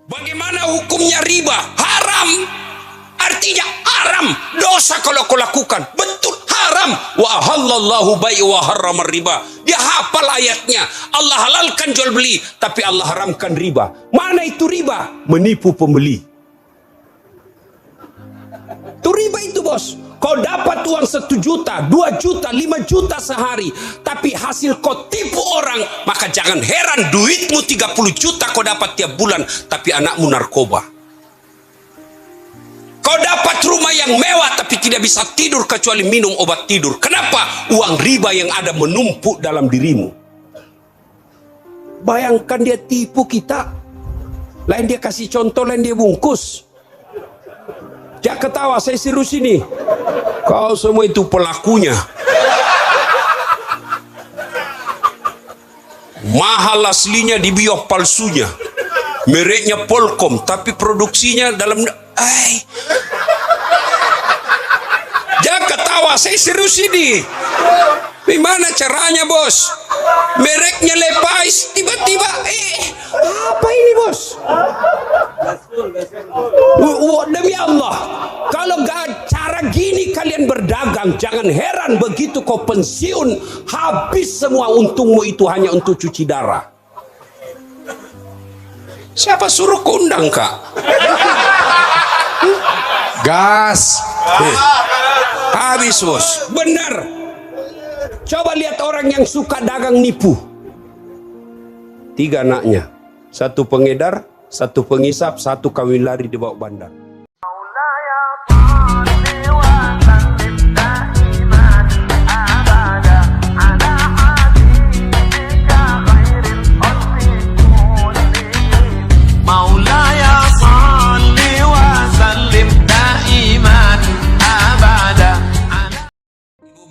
Bagaimana hukumnya riba? Haram. Artinya haram. Dosa kalau kau lakukan. Betul haram. Wa ahallallahu bai'a wa harramar riba. Dia hafal ayatnya. Allah halalkan jual beli, tapi Allah haramkan riba. Mana itu riba? Menipu pembeli. Itu riba itu, bos. Kau dapat uang 1 juta, 2 juta, 5 juta sehari, tapi hasil kau tipu orang, maka jangan heran duitmu 30 juta kau dapat tiap bulan, tapi anakmu narkoba. Kau dapat rumah yang mewah, tapi tidak bisa tidur kecuali minum obat tidur. Kenapa? Uang riba yang ada menumpuk dalam dirimu. Bayangkan dia tipu kita. Lain dia kasih contoh, lain dia bungkus. Jangan ketawa, saya serius ini. Kau semua itu pelakunya. Mahal aslinya, dibiok palsunya. Mereknya Polkom, tapi produksinya dalam... Jangan ketawa, saya serius ini. Gimana caranya, bos? Mereknya Levi's, tiba-tiba apa ini, bos? Demi Allah, kalau gak cara gini kalian berdagang, jangan heran begitu kau pensiun, habis semua untungmu itu hanya untuk cuci darah. Siapa suruh kau undang, Kak? Gas. Habis, bos. Benar. Coba lihat orang yang suka dagang nipu. 3 anaknya. 1 pengedar, 1 pengisap, 1 kawin lari di bawah bandar.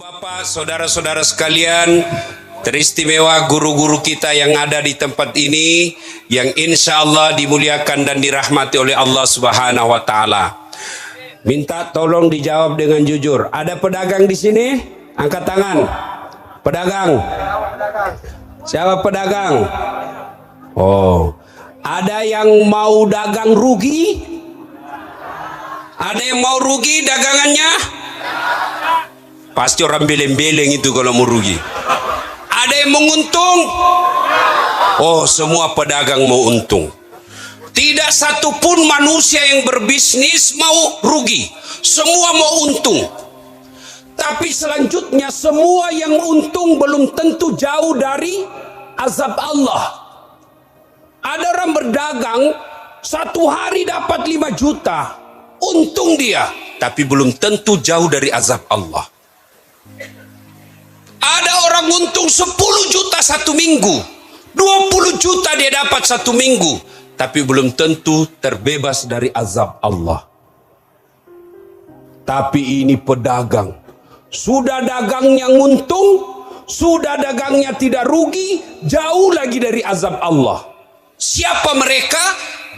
Bapak, saudara-saudara sekalian, teristimewa guru-guru kita yang ada di tempat ini, yang insya Allah dimuliakan dan dirahmati oleh Allah Subhanahu wa Ta'ala. Minta tolong dijawab dengan jujur. Ada pedagang di sini? Angkat tangan. Pedagang. Siapa pedagang? Oh, ada yang mau dagang rugi? Ada yang mau rugi dagangannya? Pasti orang beleng-beleng itu kalau mau rugi. Ada yang menguntung? Oh, semua pedagang mau untung. Tidak satupun manusia yang berbisnis mau rugi. Semua mau untung. Tapi selanjutnya semua yang untung belum tentu jauh dari azab Allah. Ada orang berdagang 1 hari dapat 5 juta. Untung dia. Tapi belum tentu jauh dari azab Allah. Ada orang untung 10 juta 1 minggu, 20 juta dia dapat 1 minggu, tapi belum tentu terbebas dari azab Allah. Tapi ini pedagang, sudah dagangnya untung, sudah dagangnya tidak rugi, jauh lagi dari azab Allah. Siapa mereka?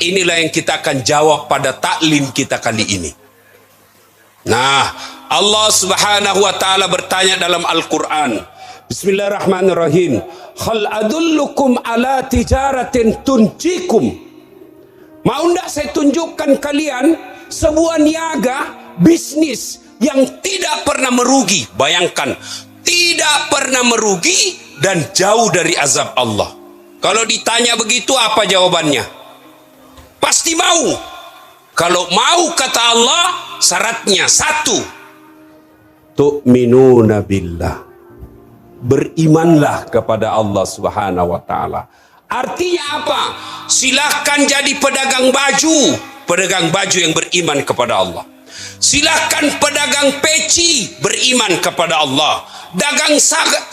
Inilah yang kita akan jawab pada taklim kita kali ini. Nah, Allah Subhanahu wa Ta'ala bertanya dalam Al-Quran. Bismillahirrahmanirrahim. Hal adullukum ala tijaratin tunjikum. Mau ndak saya tunjukkan kalian sebuah niaga bisnis yang tidak pernah merugi. Bayangkan, tidak pernah merugi dan jauh dari azab Allah. Kalau ditanya begitu, apa jawabannya? Pasti mau. Kalau mau, kata Allah, syaratnya 1, tu'minuna billah, berimanlah kepada Allah Subhanahu wa Ta'ala. Artinya apa? Silahkan jadi pedagang baju yang beriman kepada Allah. Silahkan pedagang peci, beriman kepada Allah. Dagang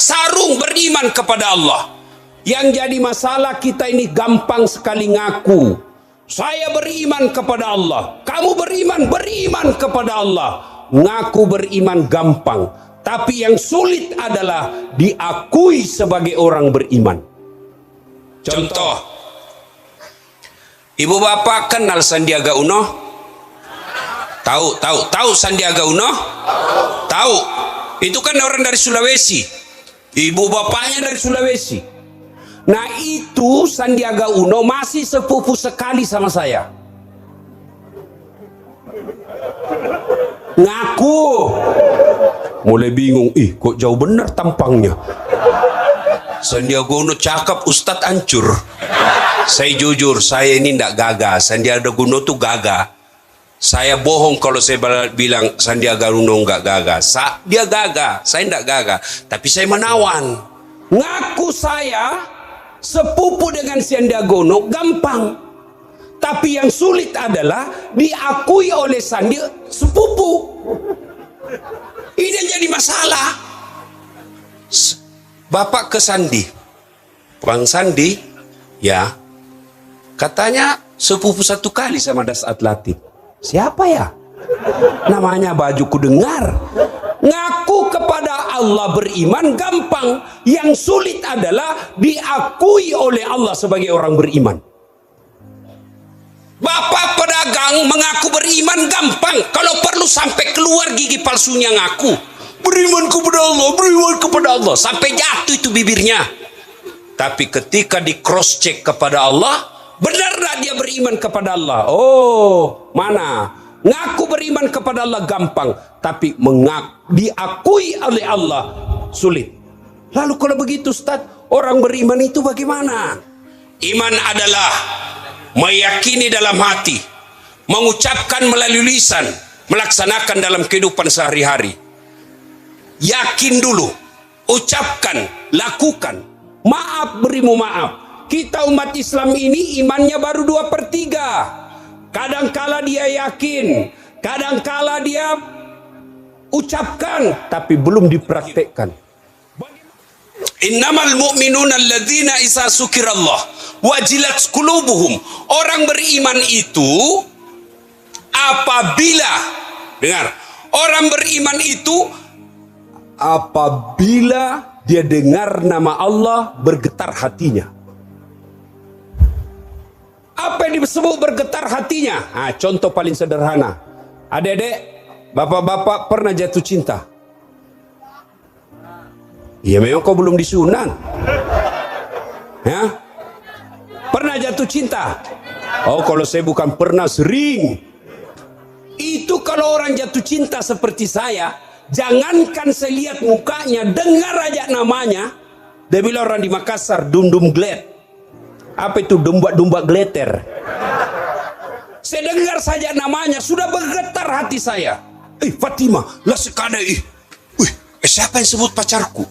sarung, beriman kepada Allah. Yang jadi masalah kita ini gampang sekali ngaku. Saya beriman kepada Allah. Kamu beriman kepada Allah. Ngaku beriman gampang. Tapi yang sulit adalah diakui sebagai orang beriman. Contoh. Ibu bapak kenal Sandiaga Uno? Tahu Sandiaga Uno? Tahu. Itu kan orang dari Sulawesi. Ibu bapaknya dari Sulawesi. Nah itu Sandiaga Uno masih sepupu sekali sama saya. Ngaku. Mulai bingung, kok jauh bener tampangnya. Sandiaga Uno cakap, Ustadz hancur. Saya jujur, saya ini ndak gagah. Sandiaga Uno tuh gagah. Saya bohong kalau saya bilang Sandiaga Uno nggak gagah. Dia gagah, saya ndak gagah. Tapi saya menawan. Ngaku saya sepupu dengan Sandiaga Uno gampang. Tapi yang sulit adalah diakui oleh Sandi sepupu. Ini jadi masalah. Bapak ke Sandi, Bang Sandi, ya, katanya sepupu satu kali sama Dasat Latif. Siapa ya? Namanya baju ku dengar. Ngaku kepada Allah beriman gampang. Yang sulit adalah diakui oleh Allah sebagai orang beriman. Bapak pedagang mengaku beriman gampang. Kalau perlu sampai keluar gigi palsunya ngaku. Beriman kepada Allah, beriman kepada Allah. Sampai jatuh itu bibirnya. Tapi ketika di cross check kepada Allah, benarlah dia beriman kepada Allah. Oh, mana? Ngaku beriman kepada Allah gampang. Tapi diakui oleh Allah sulit. Lalu kalau begitu Ustaz, orang beriman itu bagaimana? Iman adalah meyakini dalam hati, mengucapkan melalui lisan, melaksanakan dalam kehidupan sehari-hari. Yakin dulu, ucapkan, lakukan. Maaf, berimu maaf. Kita umat Islam ini imannya baru 2/3. Kadangkala dia yakin, kadangkala dia ucapkan, tapi belum dipraktekkan. Innamal mu'minuna alladzina isa sukirallah wajilat qulubuhum. Orang beriman itu apabila, dengar, orang beriman itu apabila dia dengar nama Allah bergetar hatinya. Apa yang disebut bergetar hatinya? Contoh paling sederhana. Adik-adik, bapak-bapak pernah jatuh cinta? Ya memang kau belum disunat. Ya? Pernah jatuh cinta? Oh, kalau saya bukan pernah, sering. Itu kalau orang jatuh cinta seperti saya, jangankan saya lihat mukanya, dengar aja namanya. Dia bilang orang di Makassar, dum-dum gled. Apa itu domba-domba gleter? Saya dengar saja namanya, sudah bergetar hati saya. Fatima, lah sekadar siapa yang sebut pacarku?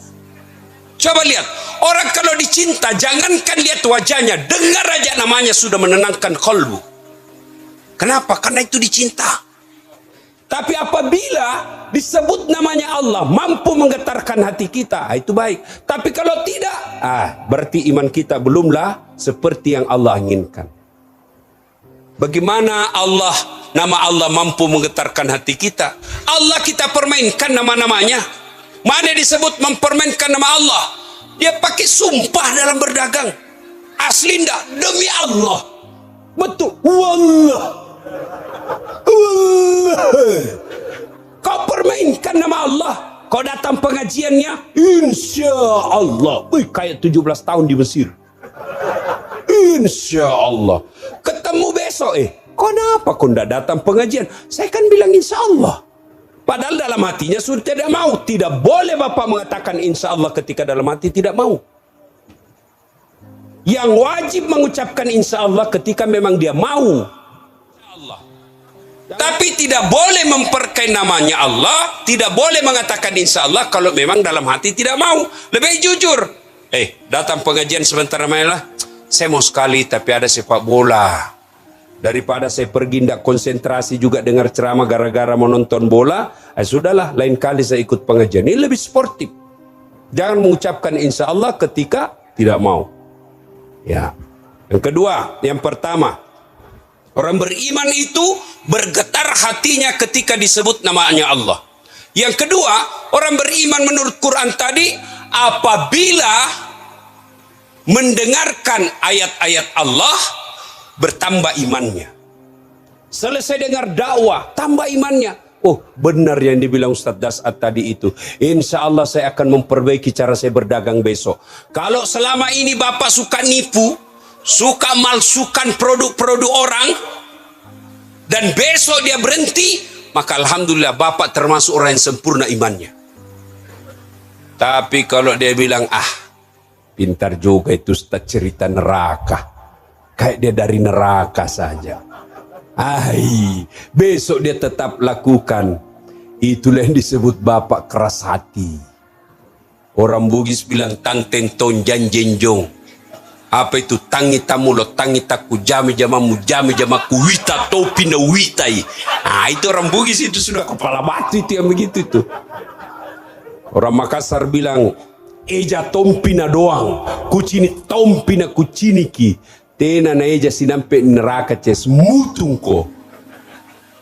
Coba lihat, orang kalau dicinta, jangankan lihat wajahnya, dengar aja namanya sudah menenangkan kalbu. Kenapa? Karena itu dicinta. Tapi apabila disebut namanya Allah, mampu menggetarkan hati kita, itu baik. Tapi kalau tidak, berarti iman kita belumlah seperti yang Allah inginkan. Bagaimana nama Allah mampu menggetarkan hati kita? Allah kita permainkan nama-namanya. Mana disebut mempermainkan nama Allah? Dia pakai sumpah dalam berdagang. Asli ndak? Demi Allah. Betul. Wallah. Kau permainkan nama Allah. Kau datang pengajiannya, insya Allah. Kayak 17 tahun di Mesir. Insya Allah. Ketemu besok, kenapa kau tidak datang pengajian? Saya kan bilang insya Allah. Padahal dalam hatinya sudah tidak mau. Tidak boleh Bapak mengatakan insya Allah ketika dalam hati tidak mau. Yang wajib mengucapkan insya Allah ketika memang dia mau. Tapi tidak boleh memperkai namanya Allah. Tidak boleh mengatakan insya Allah kalau memang dalam hati tidak mau. Lebih jujur. Datang pengajian sebentar mainlah. Saya mau sekali tapi ada sepak bola. Daripada saya pergi tidak konsentrasi juga dengar ceramah gara-gara menonton bola, sudahlah lain kali saya ikut pengajian. Ini lebih sportif. Jangan mengucapkan insya Allah ketika tidak mau. Ya. Yang kedua, yang pertama, orang beriman itu bergetar hatinya ketika disebut namanya Allah. Yang kedua, orang beriman menurut Quran tadi apabila mendengarkan ayat-ayat Allah bertambah imannya. Selesai dengar dakwah, tambah imannya. Oh, benar yang dibilang Ustadz Das'ad tadi itu. Insya Allah saya akan memperbaiki cara saya berdagang besok. Kalau selama ini Bapak suka nipu, suka malsukan produk-produk orang, dan besok dia berhenti, maka Alhamdulillah Bapak termasuk orang yang sempurna imannya. Tapi kalau dia bilang, pintar juga itu Ustadz cerita neraka, kayak dia dari neraka saja. Besok dia tetap lakukan. Itulah yang disebut Bapak keras hati. Orang Bugis bilang tanten tonjan jenjong. Apa itu? Tangi tamulo, tangi taku, jami jamamu, jami jamaku, wita topi na witai. Itu orang Bugis itu sudah kepala batu itu yang begitu itu. Orang Makassar bilang, eja tompina doang, kucini tompina kuciniki. Tena na eja sinampe neraka ces mutungko.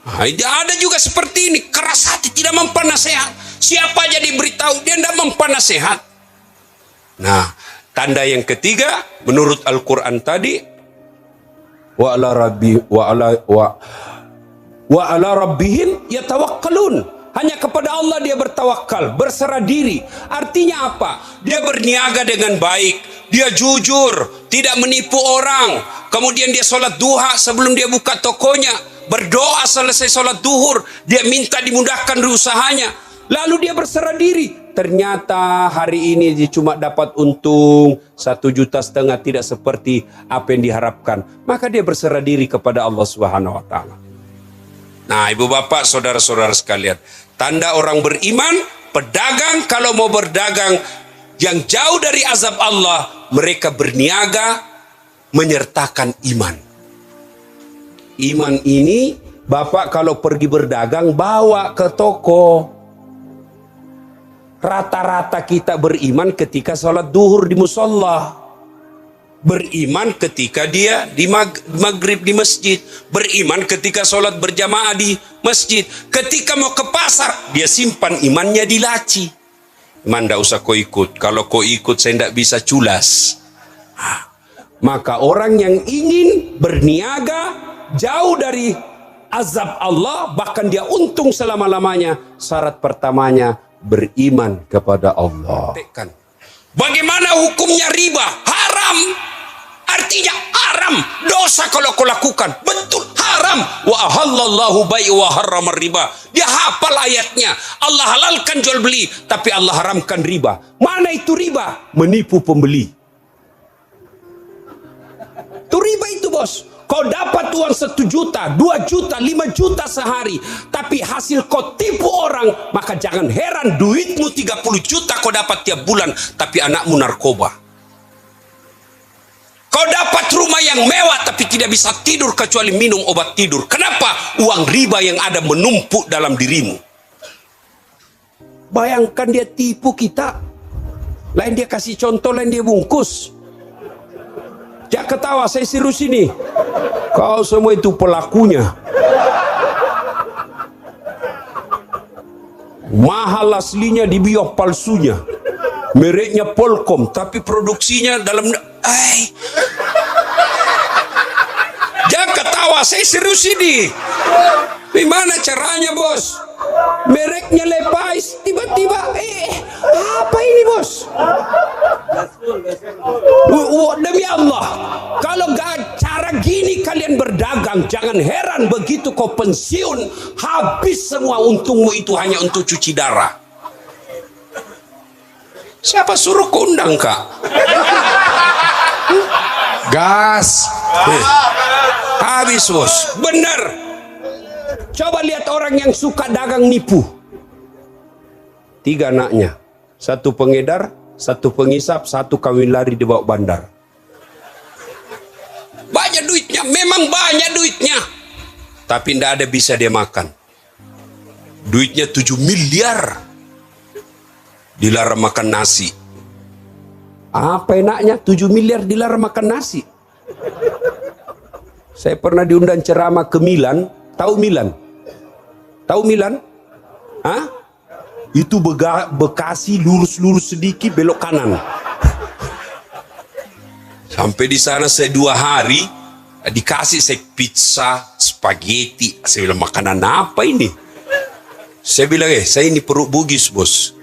Ada juga seperti ini, keras hati, tidak mempan nasihat. Siapa aja diberitahu dia tidak mempan nasihat. Nah, tanda yang ketiga menurut Al-Quran tadi, wa ala rabbihim yatawakkalun. Hanya kepada Allah dia bertawakal, berserah diri. Artinya apa? Dia berniaga dengan baik, dia jujur, tidak menipu orang. Kemudian dia sholat duha sebelum dia buka tokonya, berdoa selesai sholat duhur, dia minta dimudahkan usahanya. Lalu dia berserah diri. Ternyata hari ini dia cuma dapat untung 1,5 juta, tidak seperti apa yang diharapkan. Maka dia berserah diri kepada Allah Subhanahu wa Ta'ala. Nah, ibu bapak, saudara-saudara sekalian, tanda orang beriman, pedagang kalau mau berdagang yang jauh dari azab Allah, mereka berniaga menyertakan iman. Iman ini, bapak kalau pergi berdagang bawa ke toko. Rata-rata kita beriman ketika sholat duhur di musola. Beriman ketika dia di maghrib di masjid. Beriman ketika sholat berjamaah di masjid. Ketika mau ke pasar, dia simpan imannya di laci. Iman, tidak usah kau ikut. Kalau kau ikut saya tidak bisa culas. Maka orang yang ingin berniaga jauh dari azab Allah, bahkan dia untung selama-lamanya, syarat pertamanya beriman kepada Allah. Bagaimana hukumnya riba? Haram. Artinya haram, dosa kalau kau lakukan. Betul, haram. Wa ahallallahu bai' wa harramar riba. Dia hafal ayatnya. Allah halalkan jual beli, tapi Allah haramkan riba. Mana itu riba? Menipu pembeli. Itu riba itu, bos. Kau dapat uang 1 juta, 2 juta, 5 juta sehari, tapi hasil kau tipu orang, maka jangan heran duitmu 30 juta kau dapat tiap bulan, tapi anakmu narkoba. Kau dapat rumah yang mewah, tapi tidak bisa tidur kecuali minum obat tidur. Kenapa? Uang riba yang ada menumpuk dalam dirimu. Bayangkan dia tipu kita. Lain dia kasih contoh, lain dia bungkus. Jangan ketawa, saya serius ini. Kau semua itu pelakunya. Mahal aslinya, dibiok palsunya. Mereknya Polkom, tapi produksinya dalam... Jangan ketawa, saya serius ini. Gimana caranya, bos? Mereknya Levi's, tiba-tiba apa ini, bos? Demi Allah, kalau gak cara gini kalian berdagang, jangan heran begitu kau pensiun, habis semua untungmu itu hanya untuk cuci darah. Siapa suruh kau undang, Kak? Gas. Habis, bos. Benar. Coba lihat orang yang suka dagang nipu. 3 anaknya. 1 pengedar, 1 pengisap, 1 kawin lari dibawa bandar. Banyak duitnya, memang banyak duitnya. Tapi tidak ada bisa dia makan. Duitnya 7 miliar. Dilarang makan nasi. Apa enaknya 7 miliar dilarang makan nasi? Saya pernah diundang ceramah ke Milan. Tahu Milan? Tahu Milan? Hah? Itu Bekasi lurus-lurus sedikit belok kanan. Sampai di sana saya 2 hari dikasih saya pizza, spaghetti. Saya bilang, makanan apa ini? Saya bilang, saya ini perut bugis bos.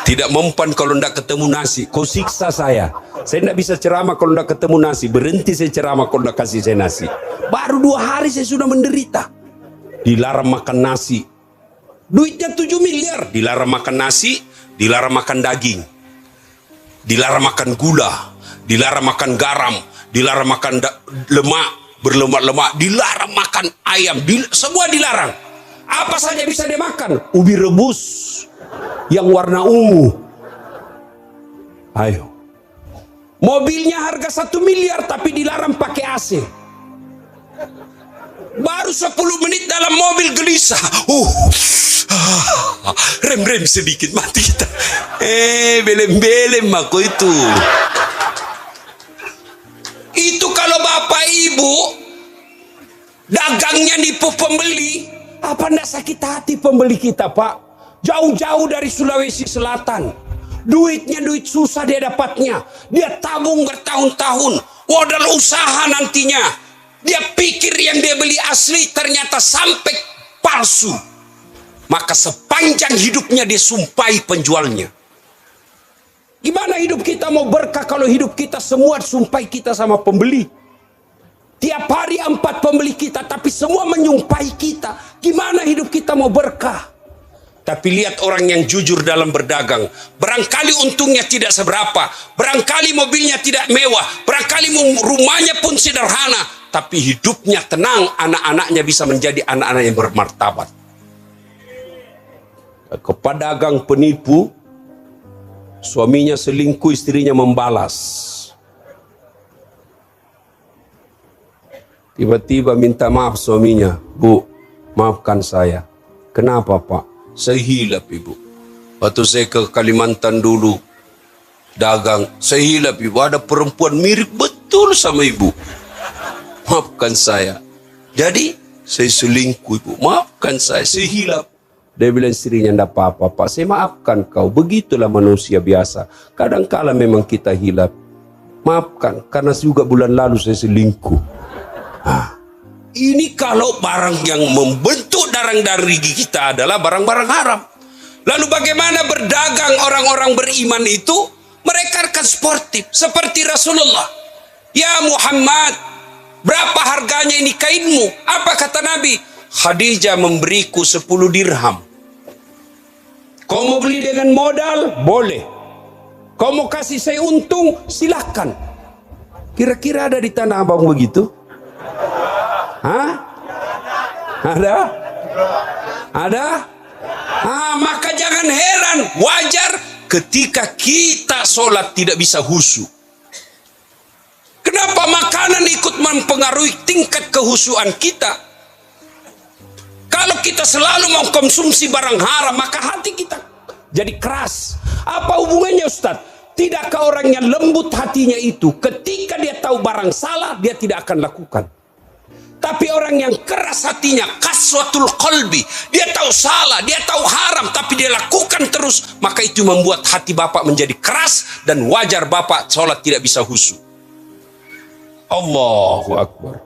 Tidak mempan kalau tidak ketemu nasi. Kau siksa saya. Saya tidak bisa ceramah kalau tidak ketemu nasi. Berhenti saya ceramah kalau tidak kasih saya nasi. Baru 2 hari saya sudah menderita. Dilarang makan nasi. Duitnya 7 miliar. Dilarang makan nasi, dilarang makan daging. Dilarang makan gula. Dilarang makan garam. Dilarang makan lemak, berlemak-lemak. Dilarang makan ayam. Semua dilarang. Apa saja bisa dia makan. Ubi rebus yang warna ungu. Ayo. Mobilnya harga 1 miliar tapi dilarang pakai AC. Baru 10 menit dalam mobil gelisah. Rem sedikit mati kita. Belem-belem aku itu. Itu kalau bapak ibu dagangnya nipu pembeli, apa ndak sakit hati pembeli kita, Pak? Jauh-jauh dari Sulawesi Selatan. Duitnya duit susah dia dapatnya. Dia tabung bertahun-tahun. Modal usaha nantinya. Dia pikir yang dia beli asli ternyata sampai palsu. Maka sepanjang hidupnya dia sumpahi penjualnya. Gimana hidup kita mau berkah kalau hidup kita semua sumpahi kita sama pembeli? Tiap hari 4 pembeli kita tapi semua menyumpahi kita. Gimana hidup kita mau berkah? Tapi lihat orang yang jujur dalam berdagang. Barangkali untungnya tidak seberapa. Barangkali mobilnya tidak mewah. Barangkali rumahnya pun sederhana. Tapi hidupnya tenang. Anak-anaknya bisa menjadi anak-anak yang bermartabat. Kepedagang penipu, suaminya selingkuh, istrinya membalas. Tiba-tiba minta maaf suaminya. Bu, maafkan saya. Kenapa Pak? Saya hilap ibu. Waktu saya ke Kalimantan dulu dagang, saya hilap ibu. Ada perempuan mirip betul sama ibu. Maafkan saya. Jadi saya selingkuh ibu. Maafkan saya hilap. Dia bilang istrinya, enggak apa-apa Pak. Saya maafkan kau. Begitulah manusia biasa. Kadang-kala memang kita hilap. Maafkan. Karena juga bulan lalu saya selingkuh. Ini kalau barang yang membentuk darah-darah kita adalah barang-barang haram. Lalu bagaimana berdagang orang-orang beriman itu? Mereka akan sportif. Seperti Rasulullah. Ya Muhammad, berapa harganya ini kainmu? Apa kata Nabi? Khadijah memberiku 10 dirham. Kau mau beli dengan modal? Boleh. Kau mau kasih saya untung? Silahkan. Kira-kira ada di Tanah Abang begitu? Hah? Ada? Ada? Maka jangan heran, wajar ketika kita sholat tidak bisa khusyuk. Kenapa makanan ikut mempengaruhi tingkat kehusyuan kita? Kalau kita selalu mengkonsumsi barang haram, maka hati kita jadi keras. Apa hubungannya Ustaz? Tidakkah orang yang lembut hatinya itu ketika dia tahu barang salah, dia tidak akan lakukan? Tapi orang yang keras hatinya, kaswatul qalbi, dia tahu salah, dia tahu haram, tapi dia lakukan terus, maka itu membuat hati bapak menjadi keras dan wajar bapak sholat tidak bisa khusyuk. Allahu Akbar.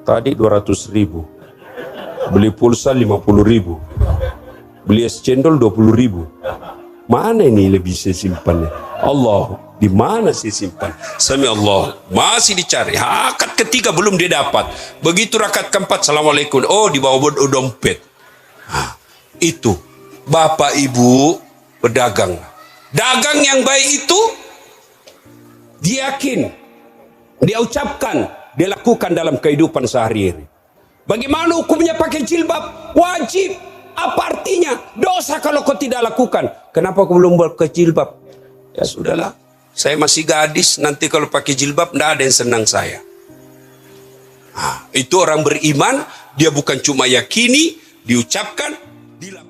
Tadi 200.000, beli pulsa 50.000, beli es cendol 20.000. Mana ini lebih saya simpannya? Allah, di mana saya simpan? Sami Allah, masih dicari. Rakaat ketiga belum dia dapat. Begitu rakaat keempat, Assalamualaikum. Oh, di bawah dompet. Itu bapak ibu berdagang. Dagang yang baik itu dia yakin, dia ucapkan, dia lakukan dalam kehidupan sehari-hari. Bagaimana hukumnya pakai jilbab? Wajib. Apa artinya? Dosa kalau kau tidak lakukan. Kenapa kau belum pakai jilbab? Ya sudahlah, saya masih gadis. Nanti kalau pakai jilbab, tidak ada yang senang saya. Itu orang beriman. Dia bukan cuma yakini, diucapkan, dilakukan.